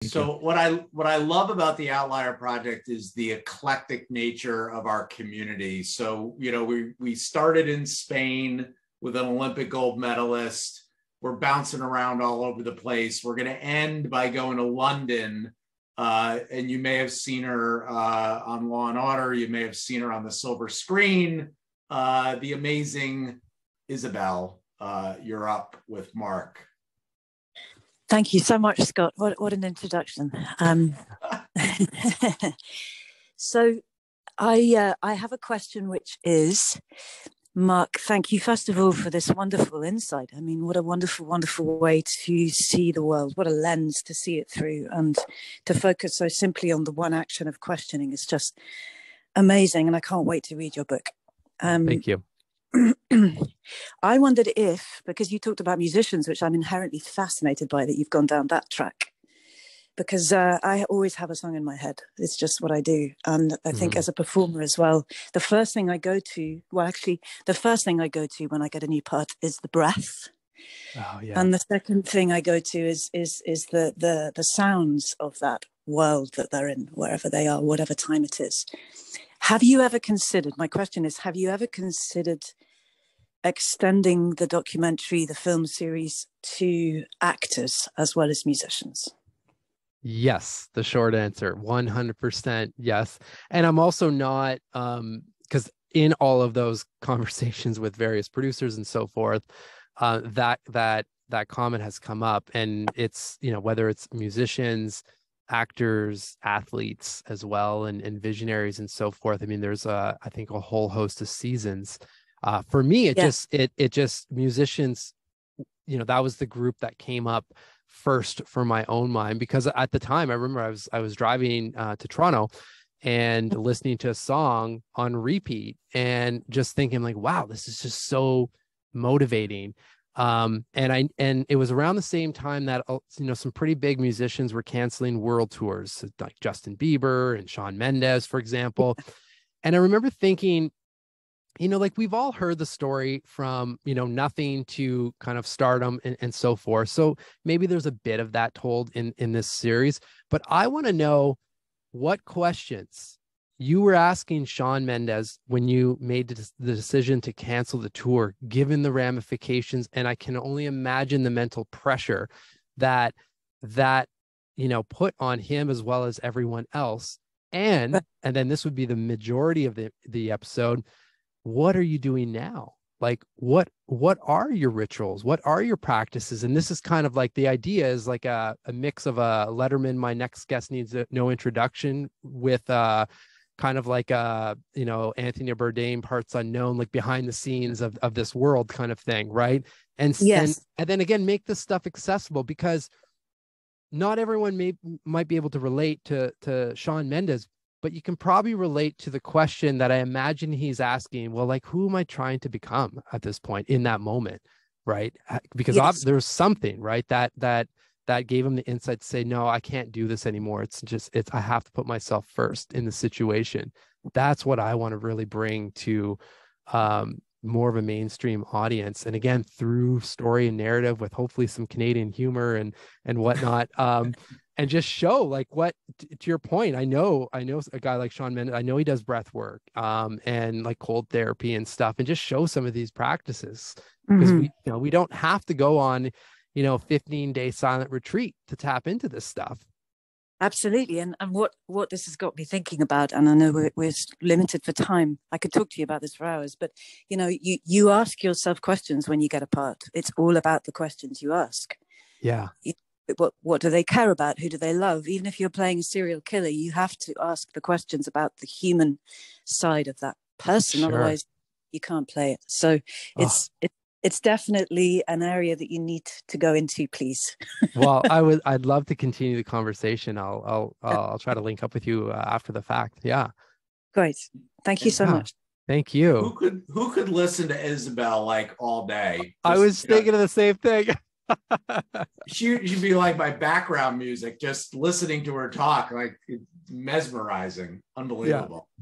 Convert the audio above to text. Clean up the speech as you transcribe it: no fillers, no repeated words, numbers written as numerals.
So what I love about the Outlier Project is the eclectic nature of our community. So, we started in Spain with an Olympic gold medalist. We're bouncing around all over the place. We're going to end by going to London. And you may have seen her on Law and Order. You may have seen her on the silver screen. The amazing Isabel. You're up with Marc. Thank you so much, Scott. What an introduction. So I have a question, which is, Marc, thank you first of all for this wonderful insight. I mean, what a wonderful, wonderful way to see the world. What a lens to see it through, and to focus so simply on the one action of questioning is just amazing. And I can't wait to read your book. Thank you. I wondered if, because you talked about musicians, which I'm inherently fascinated by, that you've gone down that track, because I always have a song in my head. It's just what I do. And I think as a performer as well, the first thing I go to when I get a new part is the breath. Oh, yeah. And the second thing I go to is the sounds of that world that they're in, wherever they are, whatever time it is. Have you ever considered extending the documentary, the film series, to actors as well as musicians? Yes, the short answer, 100% yes. And I'm also not, because in all of those conversations with various producers and so forth, that comment has come up, and it's, whether it's musicians, actors, athletes as well, and visionaries and so forth. I mean, there's I think a whole host of seasons. For me, it just musicians, that was the group that came up first for my own mind, because at the time I remember I was driving to Toronto and listening to a song on repeat and just thinking like, wow, this is just so motivating. And it was around the same time that some pretty big musicians were canceling world tours, like Justin Bieber and Shawn Mendes, for example. And I remember thinking, like we've all heard the story from, nothing to kind of stardom and so forth. So maybe there's a bit of that told in this series, but I want to know what questions you were asking Shawn Mendes when you made the decision to cancel the tour, given the ramifications. And I can only imagine the mental pressure that put on him as well as everyone else. And then this would be the majority of the episode. What are you doing now? Like, what are your rituals? What are your practices? And this is kind of like, the idea is like a mix of a Letterman, my next guest needs no introduction, with kind of like Anthony Bourdain, parts unknown, like behind the scenes of this world kind of thing, right? And then again, make this stuff accessible, because not everyone might be able to relate to Shawn Mendes, but you can probably relate to the question that I imagine he's asking. Well, like, who am I trying to become at this point in that moment, right? Because there's something, right, that gave him the insight to say, no, I can't do this anymore. I have to put myself first in the situation. That's what I want to really bring to more of a mainstream audience. And again, through story and narrative, with hopefully some Canadian humor and whatnot. And just show, like, what, to your point, I know a guy like Shawn Mendes, I know he does breath work and like cold therapy and stuff, and just show some of these practices, because we don't have to go on 15-day silent retreat to tap into this stuff. Absolutely. And what this has got me thinking about, and I know we're limited for time, I could talk to you about this for hours, but you ask yourself questions when you get a part. It's all about the questions you ask. Yeah. What do they care about? Who do they love? Even if you're playing a serial killer, you have to ask the questions about the human side of that person. Sure. Otherwise you can't play it. So it's definitely an area that you need to go into, please. Well, I'd love to continue the conversation. I'll try to link up with you after the fact. Yeah. Great. Thank you so much. Thank you. Who could listen to Isabel like all day? I was thinking of the same thing. She'd be like my background music, just listening to her talk, like mesmerizing, unbelievable. Yeah.